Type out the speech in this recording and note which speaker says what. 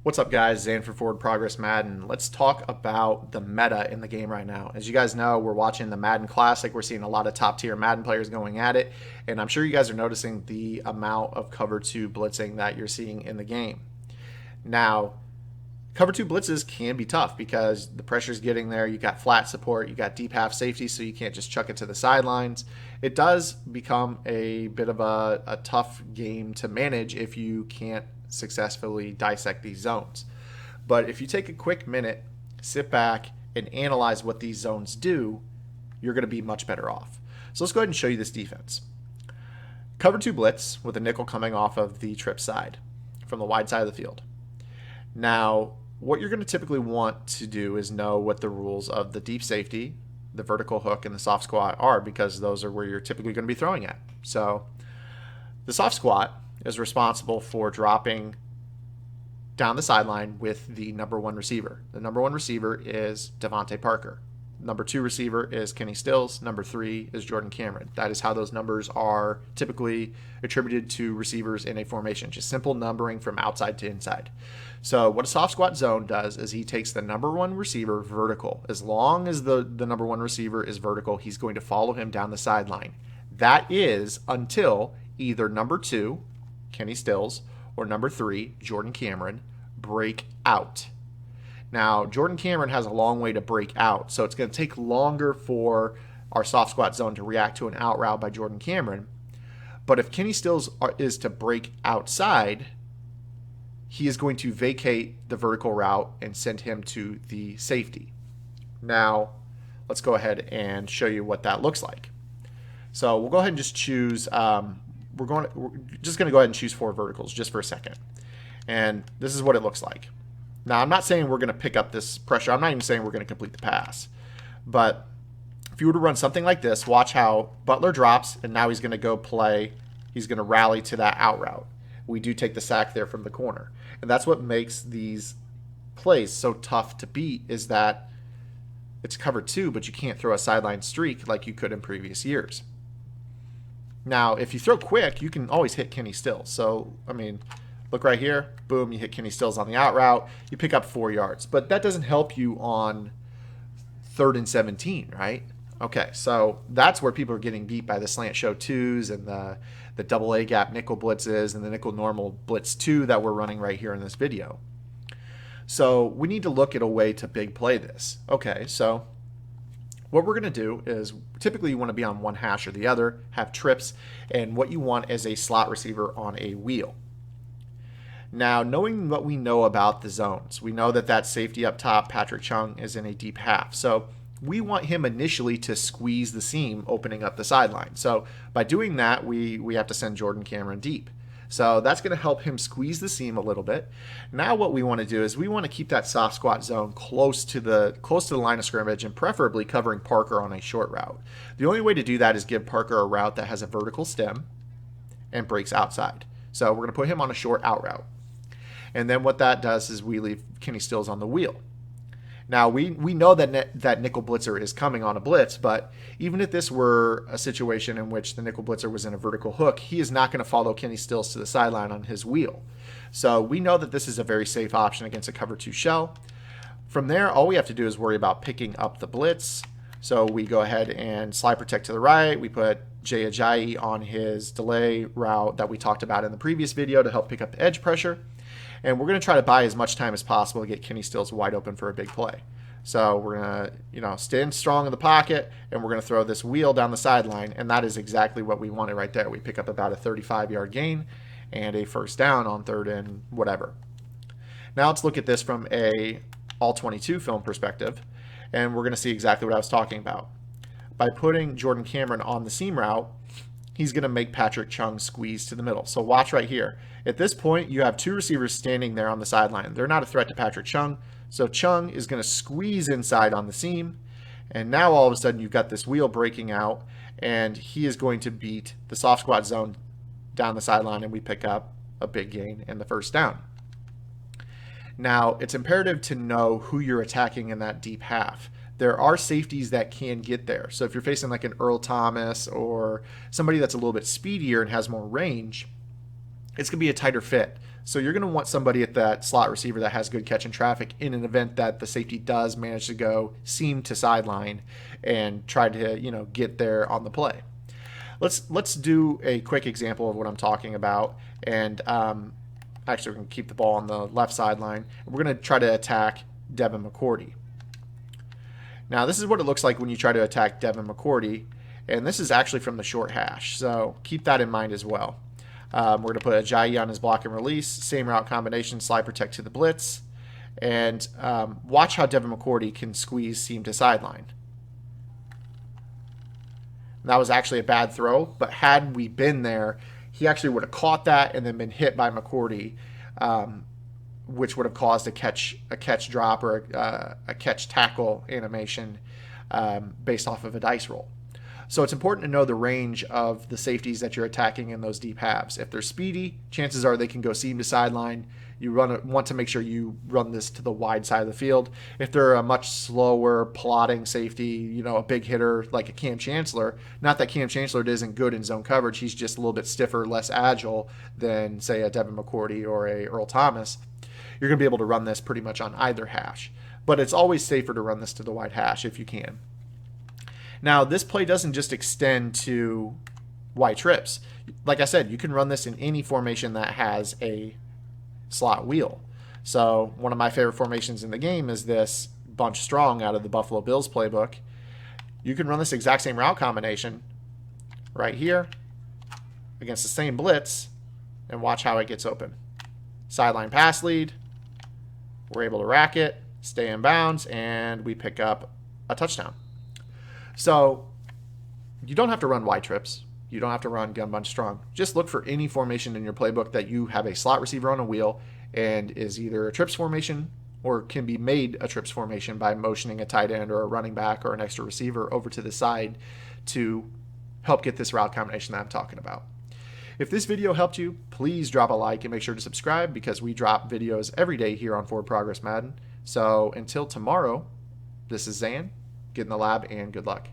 Speaker 1: What's up, guys? Zan for Forward Progress Madden. Let's talk about the meta in the game right now. As you guys know, we're watching the Madden Classic. We're seeing a lot of top tier Madden players going at it, and I'm sure you guys are noticing the amount of cover 2 blitzing that you're seeing in the game. Now, cover 2 blitzes can be tough because the pressure's getting there. You got flat support, you got deep half safety, so you can't just chuck it to the sidelines. It does become a bit of a tough game to manage if you can't successfully dissect these zones. But if you take a quick minute, sit back, and analyze what these zones do, you're going to be much better off. So let's go ahead and show you this defense. Cover 2 blitz with a nickel coming off of the trip side from the wide side of the field. Now, what you're going to typically want to do is know what the rules of the deep safety, the vertical hook, and the soft squat are, because those are where you're typically going to be throwing at. So the soft squat is responsible for dropping down the sideline with the number 1 receiver. The number 1 receiver is Devontae Parker. Number 2 receiver is Kenny Stills. Number 3 is Jordan Cameron. That is how those numbers are typically attributed to receivers in a formation. Just simple numbering from outside to inside. So what a soft squat zone does is he takes the number 1 receiver vertical. As long as the number 1 receiver is vertical, he's going to follow him down the sideline. That is until either number 2, Kenny Stills, or number 3, Jordan Cameron, break out. Now, Jordan Cameron has a long way to break out, so it's going to take longer for our soft squat zone to react to an out route by Jordan Cameron. But if Kenny Stills is to break outside, he is going to vacate the vertical route and send him to the safety. Now, let's go ahead and show you what that looks like. So we'll go ahead and just choose we're just going to go ahead and choose 4 verticals just for a second. And this is what it looks like. Now, I'm not saying we're going to pick up this pressure. I'm not even saying we're going to complete the pass. But if you were to run something like this, watch how Butler drops, and now he's going to go play. He's going to rally to that out route. We do take the sack there from the corner. And that's what makes these plays so tough to beat, is that it's cover 2, but you can't throw a sideline streak like you could in previous years. Now, if you throw quick, you can always hit Kenny Stills. So, I mean, look right here. Boom, you hit Kenny Stills on the out route. You pick up 4 yards. But that doesn't help you on 3rd and 17, right? Okay, so that's where people are getting beat by the slant show 2s and the double A gap nickel blitzes and the nickel normal blitz 2 that we're running right here in this video. So we need to look at a way to big play this. Okay, so what we're going to do is typically you want to be on one hash or the other, have trips, and what you want is a slot receiver on a wheel. Now, knowing what we know about the zones, we know that safety up top, Patrick Chung, is in a deep half. So we want him initially to squeeze the seam, opening up the sideline. So by doing that, we have to send Jordan Cameron deep. So that's going to help him squeeze the seam a little bit. Now what we want to do is we want to keep that soft squat zone close to the line of scrimmage, and preferably covering Parker on a short route. The only way to do that is give Parker a route that has a vertical stem and breaks outside. So we're going to put him on a short out route. And then what that does is we leave Kenny Stills on the wheel. Now, we know that nickel blitzer is coming on a blitz, but even if this were a situation in which the nickel blitzer was in a vertical hook, he is not going to follow Kenny Stills to the sideline on his wheel. So we know that this is a very safe option against a cover 2 shell. From there, all we have to do is worry about picking up the blitz. So we go ahead and slide protect to the right. We put Jay Ajayi on his delay route that we talked about in the previous video to help pick up the edge pressure. And we're going to try to buy as much time as possible to get Kenny Stills wide open for a big play. So we're going to, stand strong in the pocket, and we're going to throw this wheel down the sideline, and that is exactly what we wanted right there. We pick up about a 35-yard gain and a first down on 3rd and whatever. Now let's look at this from a all-22 film perspective, and we're going to see exactly what I was talking about. By putting Jordan Cameron on the seam route, he's going to make Patrick Chung squeeze to the middle. So watch right here. At this point, you have 2 receivers standing there on the sideline. They're not a threat to Patrick Chung. So Chung is going to squeeze inside on the seam. And now all of a sudden you've got this wheel breaking out, and he is going to beat the soft squat zone down the sideline, and we pick up a big gain and the first down. Now, it's imperative to know who you're attacking in that deep half. There are safeties that can get there. So if you're facing like an Earl Thomas or somebody that's a little bit speedier and has more range, it's going to be a tighter fit. So you're going to want somebody at that slot receiver that has good catch and traffic in an event that the safety does manage to go seam to sideline and try to, get there on the play. Let's do a quick example of what I'm talking about. And actually, we're going to keep the ball on the left sideline. We're going to try to attack Devin McCourty. Now, this is what it looks like when you try to attack Devin McCourty. And this is actually from the short hash. So keep that in mind as well. We're going to put a Ajayi on his block and release. Same route combination, slide protect to the blitz. And watch how Devin McCourty can squeeze seam to sideline. That was actually a bad throw, but had we been there, he actually would have caught that and then been hit by McCourty, which would have caused a catch drop or a catch tackle animation based off of a dice roll. So it's important to know the range of the safeties that you're attacking in those deep halves. If they're speedy, chances are they can go seam to sideline. You want to make sure you run this to the wide side of the field. If they're a much slower, plodding safety, a big hitter like a Cam Chancellor, not that Cam Chancellor isn't good in zone coverage, he's just a little bit stiffer, less agile than, say, a Devin McCourty or a Earl Thomas. You're going to be able to run this pretty much on either hash. But it's always safer to run this to the wide hash if you can. Now, this play doesn't just extend to wide trips. Like I said, you can run this in any formation that has a slot wheel. So one of my favorite formations in the game is this bunch strong out of the Buffalo Bills playbook. You can run this exact same route combination right here against the same blitz and watch how it gets open. Sideline pass lead. We're able to rack it, stay in bounds, and we pick up a touchdown. So you don't have to run wide trips. You don't have to run gun bunch strong. Just look for any formation in your playbook that you have a slot receiver on a wheel and is either a trips formation or can be made a trips formation by motioning a tight end or a running back or an extra receiver over to the side to help get this route combination that I'm talking about. If this video helped you, please drop a like and make sure to subscribe because we drop videos every day here on Forward Progress Madden. So until tomorrow, this is Zan. Get in the lab and good luck.